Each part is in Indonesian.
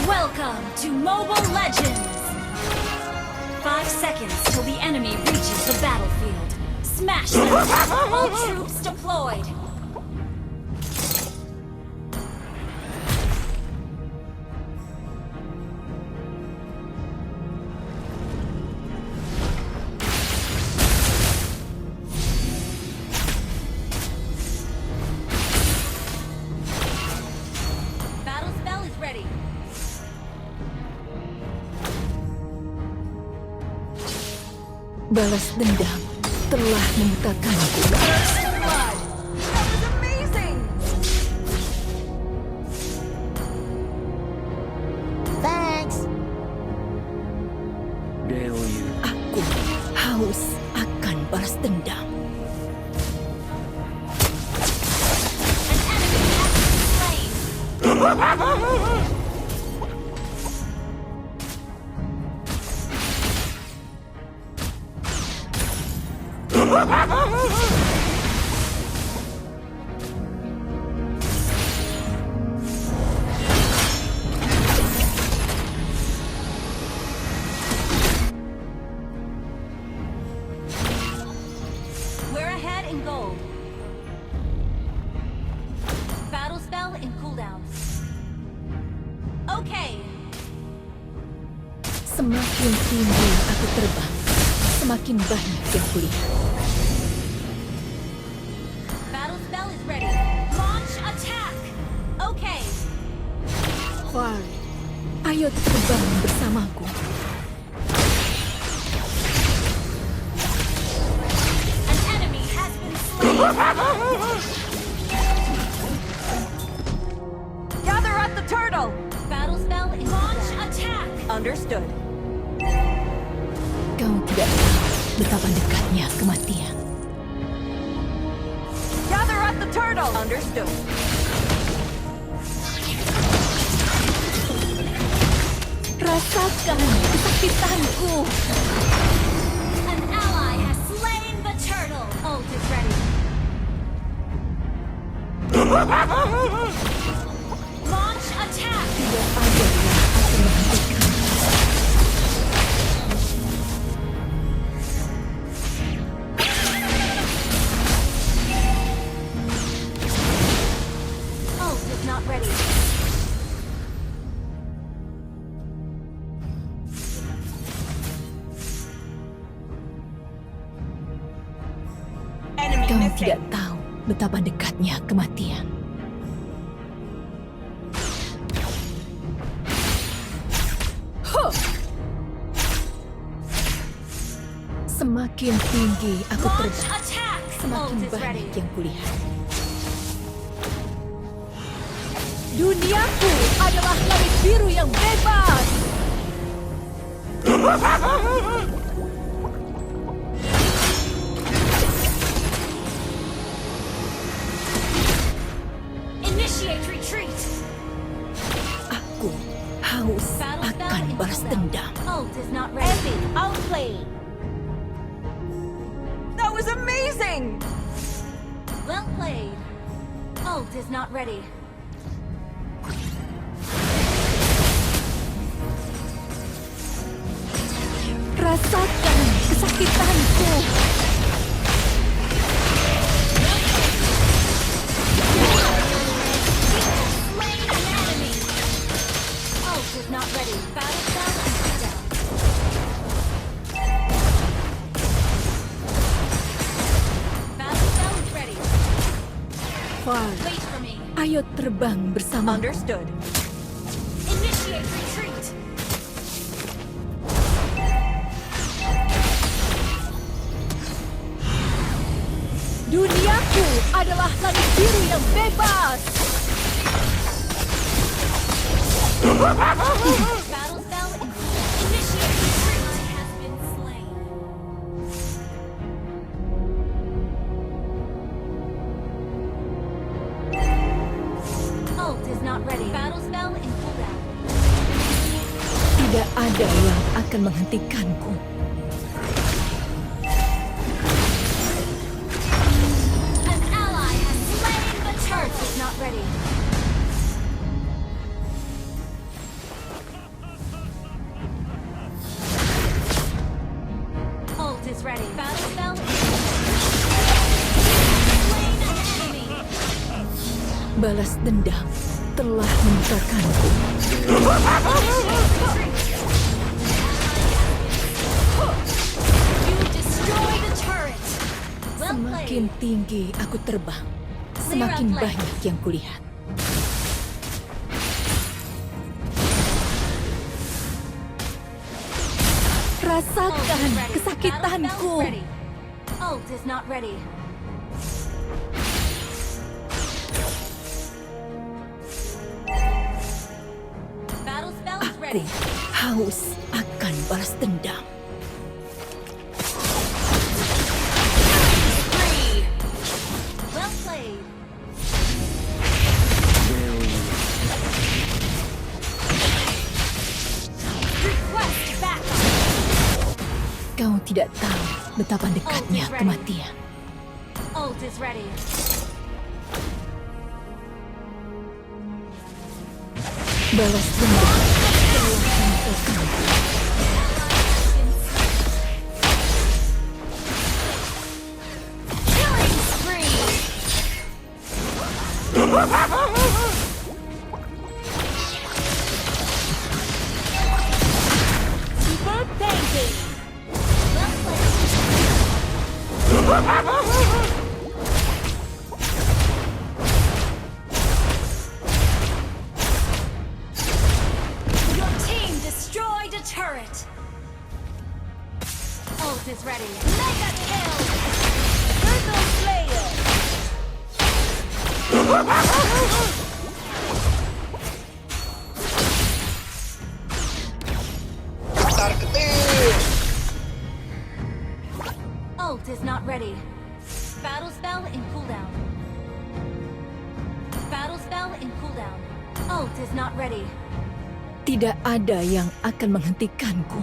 Welcome to Mobile Legends! 5 seconds till the enemy reaches the battlefield. Smash them! All troops deployed! Battle spell is ready. Balas dendam telah memutakanku. Blood! That was amazing! Thanks. Aku haus akan balas dendam. An enemy has been slain! We're ahead in gold. Battle spell in cooldown. Okay. Semakin tinggi aku terbang, semakin banyak yang kulihat. Battle spell is ready. Launch attack. Okay. Far, ayo terbang bersamaku. An enemy has been slain. Gather at the turtle. Battle spell in launch attack. Understood. Kau tidak tahu betapa dekatnya kematian. Gather at the turtle. Understood. Rasakan kesakitanku. An ally has slain the turtle. Ult is ready. Launch attack. Tidak ada yang akan menghentikan. Ult is not ready. Enemy Kau missing. tidak tahu betapa dekatnya kematian. Huh! Semakin tinggi aku Launch terbang, attack. semakin Ult is banyak ready. yang kulihat. Duniaku adalah langit biru yang bebas. Initiate retreat. Aku haus Battle spell akan in balas cooldown. dendam. Ult is not ready. Epic outplay. That was amazing. Well played. Ult is not ready. Rasakan kesakitanku. Slain an enemy. Ult is not ready. Battle spell and cooldown. Battle spell is ready. Far, Wait for me. ayo terbang bersama. Understood. Initiate retreat. Duniaku adalah langit biru yang bebas. Battle spell in initiate retreat has been slain. Ult is not ready. Battle spell in cooldown. Tidak ada yang akan menghentikanku. An ally has slain the turtle. Is not ready. Balas dendam telah membutakanku. You destroy the turret. Well Semakin played. tinggi aku terbang, semakin banyak yang kulihat. Rasakan kesakitanku. Ult is not ready. Battle spell is Aku ready. haus akan balas dendam. Free. Well played. Request backup. Kau tidak tahu betapa dekatnya ready. kematian. Ult is ready. Balas dendam telah membutakanku. Killing spree. Super banking. Well played. Your team destroyed a turret. Ult is ready. Mega kill. Triple Slayer. Ult is not ready. Battle spell in cooldown. Battle spell in cooldown. Ult is not ready. Tidak ada yang akan menghentikanku.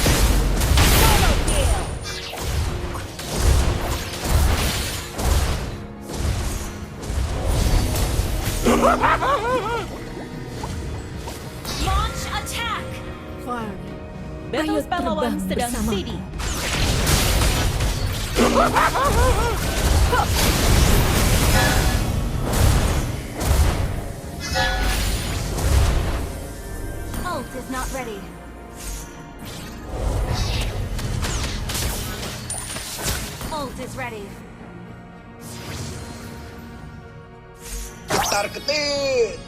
Solo kill. Launch attack. Ayo terbang bersamaku. Ult is not ready. Ult is ready. Targetin.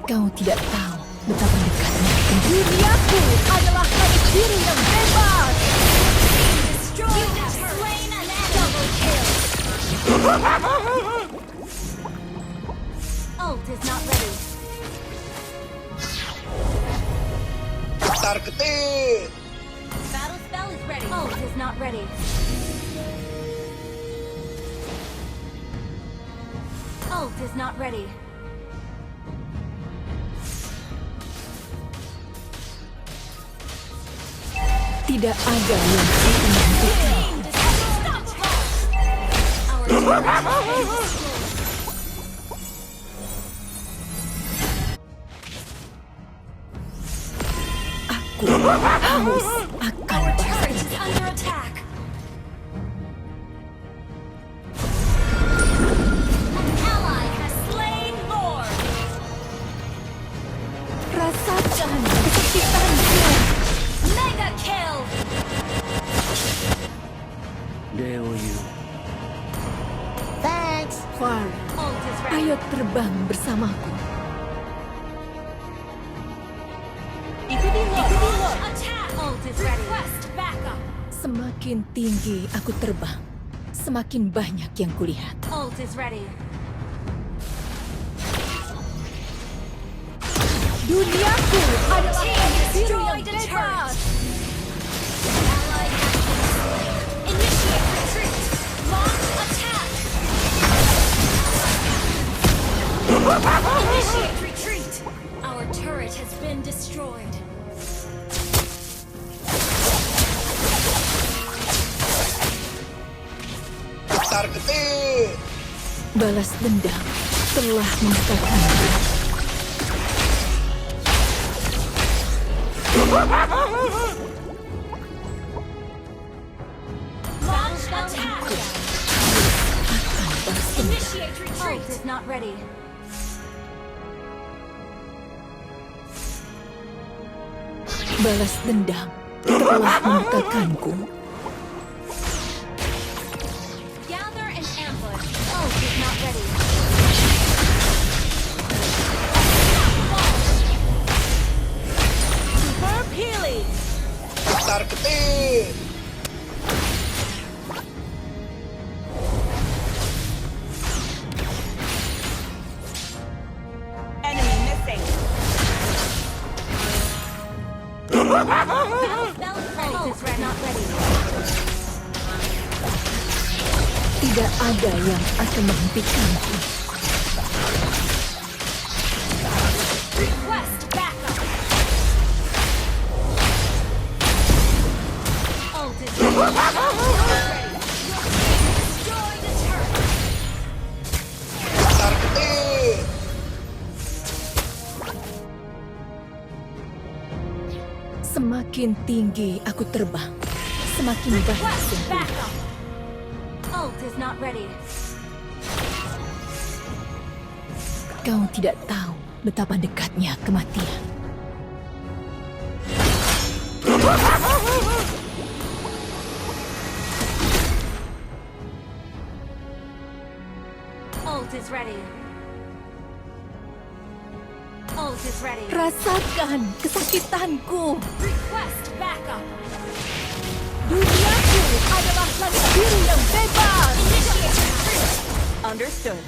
Kau tidak tahu betapa dekatnya. Duniaku adalah hadis diri yang bebas. Destroy you have slain an enemy. Double kill. Ult is not ready. Targetin. Battle spell is ready. Ult is not ready. Ult is not ready. Tidak ada yang akan menghentikan. Our turret has been destroyed. Aku haus akan Our balas turret is dendam. under attack. An ally has slain Lord. Rasakan kesakitanku. Mega kill. Far, Ult is ready. ayo terbang bersamaku. Ikuti Lord. Attack. Ult is ready. Request backup. Semakin tinggi aku terbang, semakin banyak yang kulihat. Ult is ready. Duniaku adalah Team hadis diri yang destroyed a bebas. turret. Ally has been slain. Initiate retreat. Launch attack. Initiate retreat. Our turret has been destroyed. Targetin. Balas dendam telah membukakanku. Launch attack! Akan balas dendam. Initiate retreat! Ult is not ready. Balas dendam telah membukakanku. Gather and ambush. Ult is not ready. Superb healing! Targetin. Enemy missing. Ult is not ready. Tidak ada yang akan menghentikanku. Request backup. Ult is ready. Destroy the turret. Targetin. Semakin tinggi aku terbang, semakin baik Request sungguh. backup. Ult is not ready. Kau tidak tahu betapa dekatnya kematian. Ult is ready. Ult is ready. Rasakan kesakitanku. Request backup. Duniaku adalah langit biru yang bebas. Initiate retreat. Understood.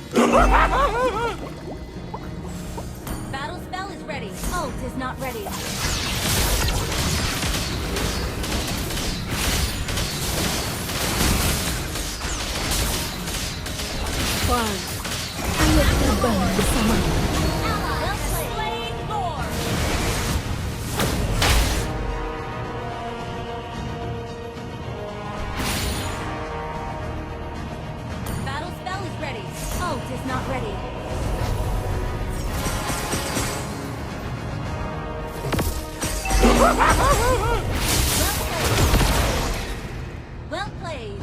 Battle spell is ready. Ult is not ready. Wah, ayo terbang bersamaku. Ally has slain Lord. Battle spell is ready. Ult is not ready. Well played.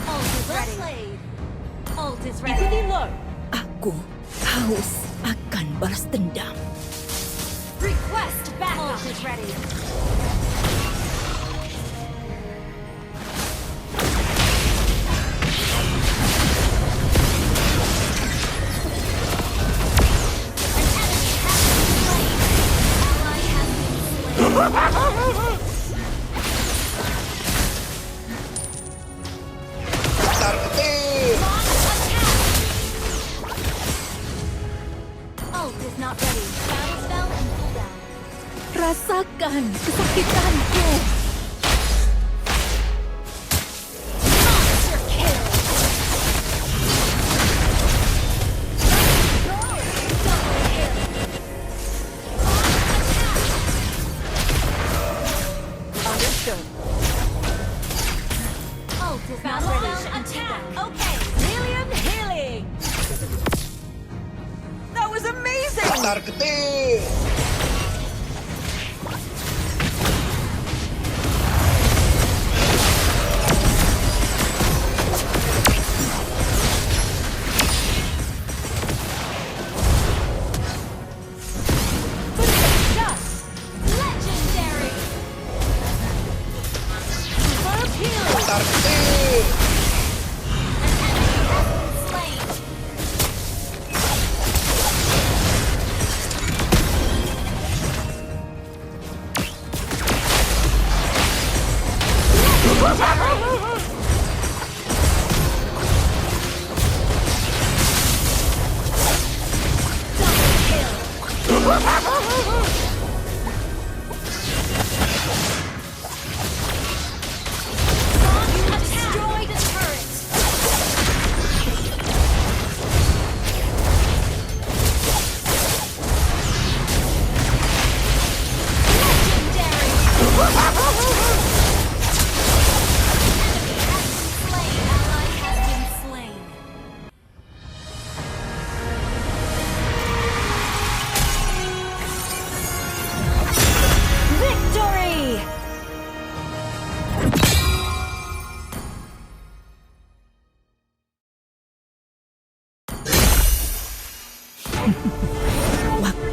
Ult is ready. Ult is ready. Aku haus akan balas dendam. Request backup. Ult is ready. Targetin. Ult is not ready. Battle spell and cooldown. Rasakan kesakitanku. Monster kill. Double kill. Understood. Ult is not ready. Attack. Okay. Helium healing. That was amazing. Targetin. Legendary. Superb healing. Targetin. Slain.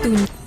Waktunya.